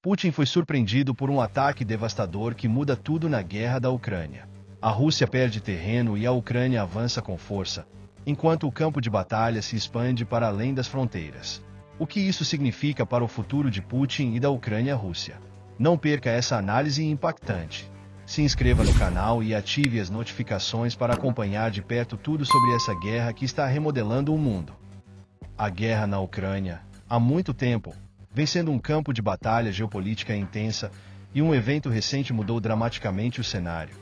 Putin foi surpreendido por um ataque devastador que muda tudo na guerra da Ucrânia. A Rússia perde terreno e a Ucrânia avança com força, enquanto o campo de batalha se expande para além das fronteiras. O que isso significa para o futuro de Putin e da Ucrânia-Rússia? Não perca essa análise impactante. Se inscreva no canal e ative as notificações para acompanhar de perto tudo sobre essa guerra que está remodelando o mundo. A guerra na Ucrânia, há muito tempo, vem sendo um campo de batalha geopolítica intensa, e um evento recente mudou dramaticamente o cenário: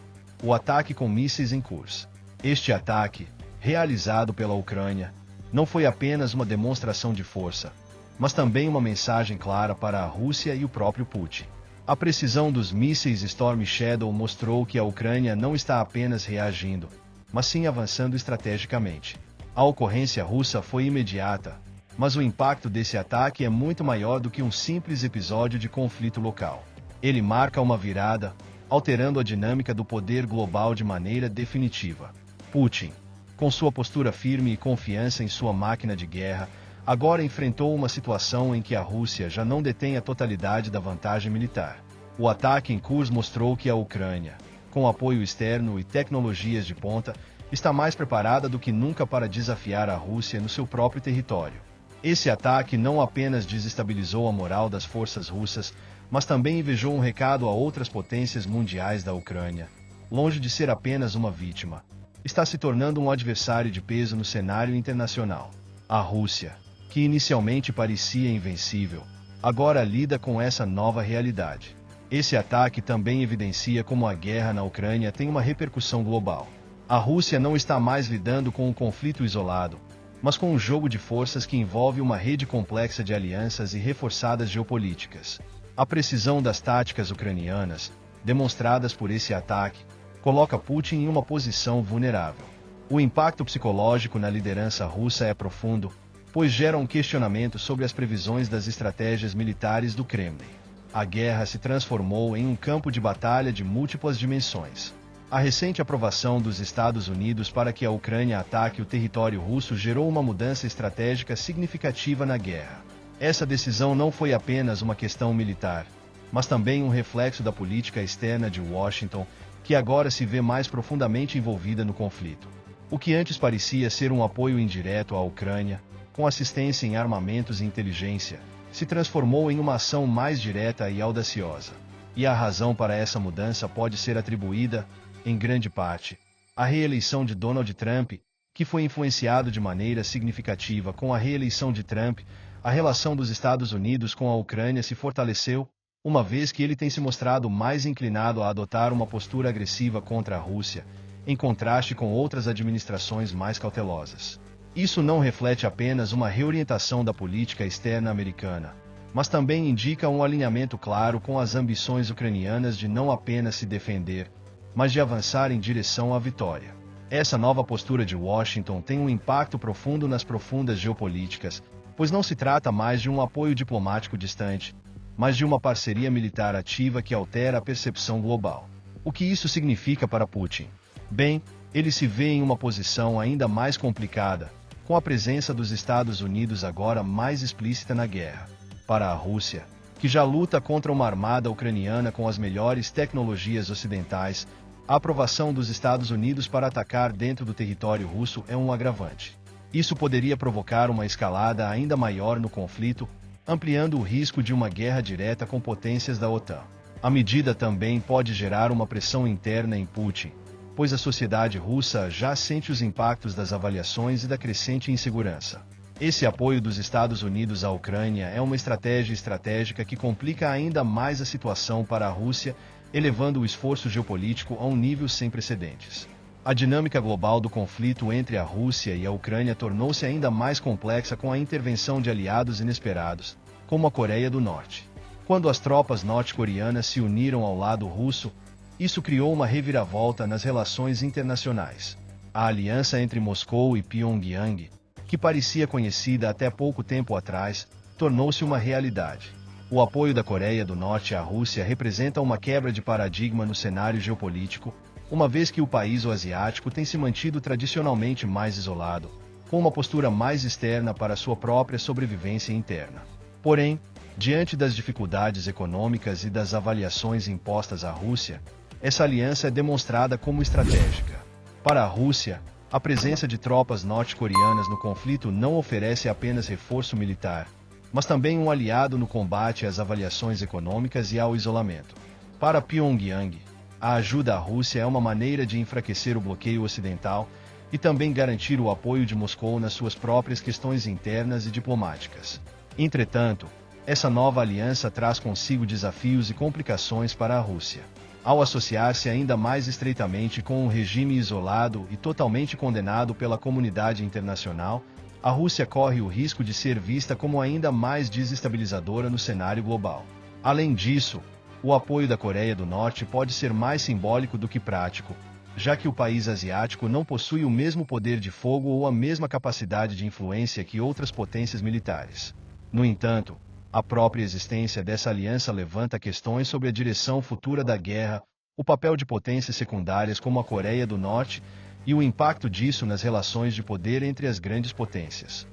o ataque com mísseis em Kursk. Este ataque, realizado pela Ucrânia, não foi apenas uma demonstração de força, mas também uma mensagem clara para a Rússia e o próprio Putin. A precisão dos mísseis Storm Shadow mostrou que a Ucrânia não está apenas reagindo, mas sim avançando estrategicamente. A ocorrência russa foi imediata, mas o impacto desse ataque é muito maior do que um simples episódio de conflito local. Ele marca uma virada, alterando a dinâmica do poder global de maneira definitiva. Putin, com sua postura firme e confiança em sua máquina de guerra, agora enfrentou uma situação em que a Rússia já não detém a totalidade da vantagem militar. O ataque em Kursk mostrou que a Ucrânia, com apoio externo e tecnologias de ponta, está mais preparada do que nunca para desafiar a Rússia no seu próprio território. Esse ataque não apenas desestabilizou a moral das forças russas, mas também enviou um recado a outras potências mundiais da Ucrânia. Longe de ser apenas uma vítima, está se tornando um adversário de peso no cenário internacional. A Rússia, que inicialmente parecia invencível, agora lida com essa nova realidade. Esse ataque também evidencia como a guerra na Ucrânia tem uma repercussão global. A Rússia não está mais lidando com um conflito isolado, mas com um jogo de forças que envolve uma rede complexa de alianças e reforçadas geopolíticas. A precisão das táticas ucranianas, demonstradas por esse ataque, coloca Putin em uma posição vulnerável. O impacto psicológico na liderança russa é profundo, pois gera um questionamento sobre as previsões das estratégias militares do Kremlin. A guerra se transformou em um campo de batalha de múltiplas dimensões. A recente aprovação dos Estados Unidos para que a Ucrânia ataque o território russo gerou uma mudança estratégica significativa na guerra. Essa decisão não foi apenas uma questão militar, mas também um reflexo da política externa de Washington, que agora se vê mais profundamente envolvida no conflito. O que antes parecia ser um apoio indireto à Ucrânia, com assistência em armamentos e inteligência, se transformou em uma ação mais direta e audaciosa. E a razão para essa mudança pode ser atribuída, em grande parte, à reeleição de Donald Trump, que foi influenciado de maneira significativa com a reeleição de Trump. A relação dos Estados Unidos com a Ucrânia se fortaleceu, uma vez que ele tem se mostrado mais inclinado a adotar uma postura agressiva contra a Rússia, em contraste com outras administrações mais cautelosas. Isso não reflete apenas uma reorientação da política externa americana, mas também indica um alinhamento claro com as ambições ucranianas de não apenas se defender, mas de avançar em direção à vitória. Essa nova postura de Washington tem um impacto profundo nas profundas geopolíticas, pois não se trata mais de um apoio diplomático distante, mas de uma parceria militar ativa que altera a percepção global. O que isso significa para Putin? Bem, ele se vê em uma posição ainda mais complicada, com a presença dos Estados Unidos agora mais explícita na guerra. Para a Rússia, que já luta contra uma armada ucraniana com as melhores tecnologias ocidentais, a aprovação dos Estados Unidos para atacar dentro do território russo é um agravante. Isso poderia provocar uma escalada ainda maior no conflito, ampliando o risco de uma guerra direta com potências da OTAN. A medida também pode gerar uma pressão interna em Putin, pois a sociedade russa já sente os impactos das avaliações e da crescente insegurança. Esse apoio dos Estados Unidos à Ucrânia é uma estratégia estratégica que complica ainda mais a situação para a Rússia, elevando o esforço geopolítico a um nível sem precedentes. A dinâmica global do conflito entre a Rússia e a Ucrânia tornou-se ainda mais complexa com a intervenção de aliados inesperados, como a Coreia do Norte. Quando as tropas norte-coreanas se uniram ao lado russo, isso criou uma reviravolta nas relações internacionais. A aliança entre Moscou e Pyongyang, que parecia conhecida até pouco tempo atrás, tornou-se uma realidade. O apoio da Coreia do Norte à Rússia representa uma quebra de paradigma no cenário geopolítico, uma vez que o país asiático tem se mantido tradicionalmente mais isolado, com uma postura mais externa para sua própria sobrevivência interna. Porém, Diante das dificuldades econômicas e das avaliações impostas à Rússia, essa aliança é demonstrada como estratégica. Para a Rússia, a presença de tropas norte-coreanas no conflito não oferece apenas reforço militar, mas também um aliado no combate às avaliações econômicas e ao isolamento. Para Pyongyang, a ajuda à Rússia é uma maneira de enfraquecer o bloqueio ocidental e também garantir o apoio de Moscou nas suas próprias questões internas e diplomáticas. Entretanto, essa nova aliança traz consigo desafios e complicações para a Rússia. Ao associar-se ainda mais estreitamente com um regime isolado e totalmente condenado pela comunidade internacional, a Rússia corre o risco de ser vista como ainda mais desestabilizadora no cenário global. Além disso, o apoio da Coreia do Norte pode ser mais simbólico do que prático, já que o país asiático não possui o mesmo poder de fogo ou a mesma capacidade de influência que outras potências militares. No entanto, a própria existência dessa aliança levanta questões sobre a direção futura da guerra, o papel de potências secundárias como a Coreia do Norte e o impacto disso nas relações de poder entre as grandes potências.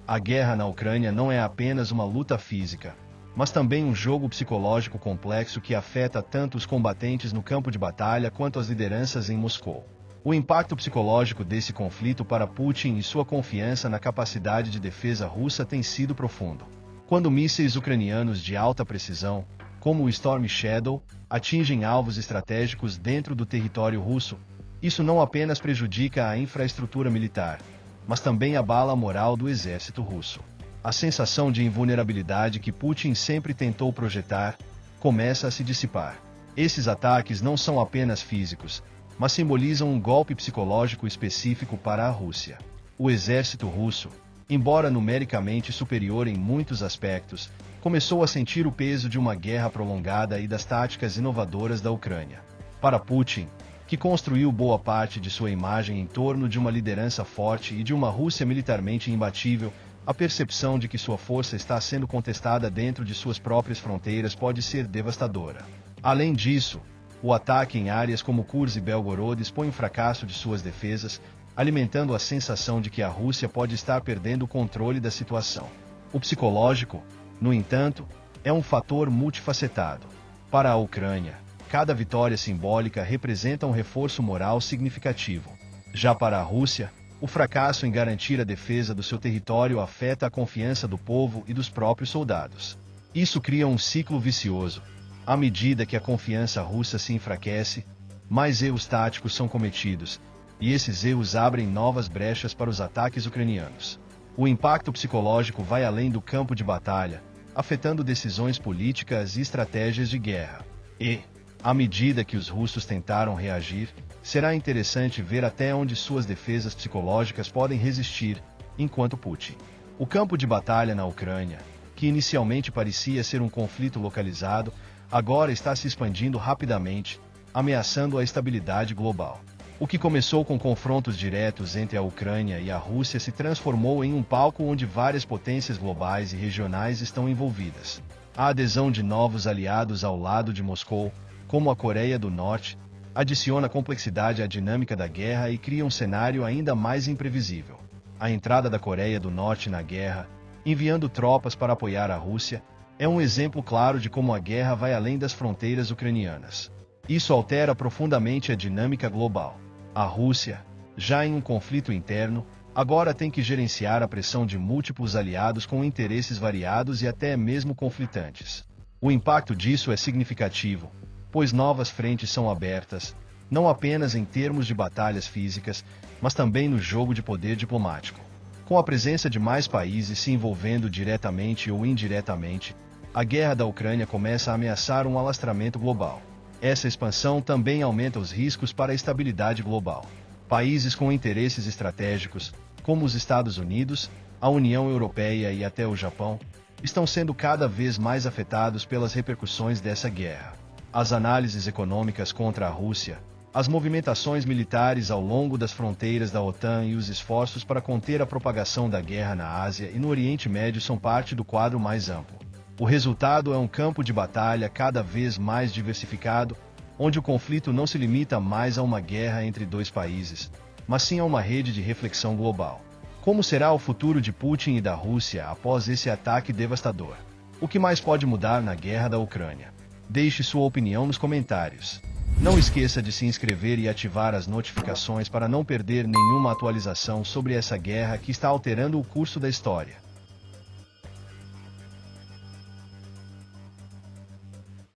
A guerra na Ucrânia não é apenas uma luta física, mas também um jogo psicológico complexo que afeta tanto os combatentes no campo de batalha quanto as lideranças em Moscou. O impacto psicológico desse conflito para Putin e sua confiança na capacidade de defesa russa tem sido profundo. Quando mísseis ucranianos de alta precisão, como o Storm Shadow, atingem alvos estratégicos dentro do território russo, isso não apenas prejudica a infraestrutura militar, mas também abala a moral do exército russo. A sensação de invulnerabilidade que Putin sempre tentou projetar começa a se dissipar. Esses ataques não são apenas físicos, mas simbolizam um golpe psicológico específico para a Rússia. O exército russo, embora numericamente superior em muitos aspectos, começou a sentir o peso de uma guerra prolongada e das táticas inovadoras da Ucrânia. Para Putin, que construiu boa parte de sua imagem em torno de uma liderança forte e de uma Rússia militarmente imbatível, a percepção de que sua força está sendo contestada dentro de suas próprias fronteiras pode ser devastadora. Além disso, o ataque em áreas como Kursk e Belgorod expõe o fracasso de suas defesas, alimentando a sensação de que a Rússia pode estar perdendo o controle da situação. O psicológico, no entanto, é um fator multifacetado. Para a Ucrânia, cada vitória simbólica representa um reforço moral significativo. Já para a Rússia, o fracasso em garantir a defesa do seu território afeta a confiança do povo e dos próprios soldados. Isso cria um ciclo vicioso. À medida que a confiança russa se enfraquece, mais erros táticos são cometidos, e esses erros abrem novas brechas para os ataques ucranianos. O impacto psicológico vai além do campo de batalha, afetando decisões políticas e estratégias de guerra. E, à medida que os russos tentaram reagir, será interessante ver até onde suas defesas psicológicas podem resistir, enquanto Putin. O campo de batalha na Ucrânia, que inicialmente parecia ser um conflito localizado, agora está se expandindo rapidamente, ameaçando a estabilidade global. O que começou com confrontos diretos entre a Ucrânia e a Rússia se transformou em um palco onde várias potências globais e regionais estão envolvidas. A adesão de novos aliados ao lado de Moscou, como a Coreia do Norte, adiciona complexidade à dinâmica da guerra e cria um cenário ainda mais imprevisível. A entrada da Coreia do Norte na guerra, enviando tropas para apoiar a Rússia, é um exemplo claro de como a guerra vai além das fronteiras ucranianas. Isso altera profundamente a dinâmica global. A Rússia, já em um conflito interno, agora tem que gerenciar a pressão de múltiplos aliados com interesses variados e até mesmo conflitantes. O impacto disso é significativo, pois novas frentes são abertas, não apenas em termos de batalhas físicas, mas também no jogo de poder diplomático. Com a presença de mais países se envolvendo diretamente ou indiretamente, a guerra da Ucrânia começa a ameaçar um alastramento global. Essa expansão também aumenta os riscos para a estabilidade global. Países com interesses estratégicos, como os Estados Unidos, a União Europeia e até o Japão, estão sendo cada vez mais afetados pelas repercussões dessa guerra. As análises econômicas contra a Rússia, as movimentações militares ao longo das fronteiras da OTAN e os esforços para conter a propagação da guerra na Ásia e no Oriente Médio são parte do quadro mais amplo. O resultado é um campo de batalha cada vez mais diversificado, onde o conflito não se limita mais a uma guerra entre dois países, mas sim a uma rede de reflexão global. Como será o futuro de Putin e da Rússia após esse ataque devastador? O que mais pode mudar na guerra da Ucrânia? Deixe sua opinião nos comentários. Não esqueça de se inscrever e ativar as notificações para não perder nenhuma atualização sobre essa guerra que está alterando o curso da história.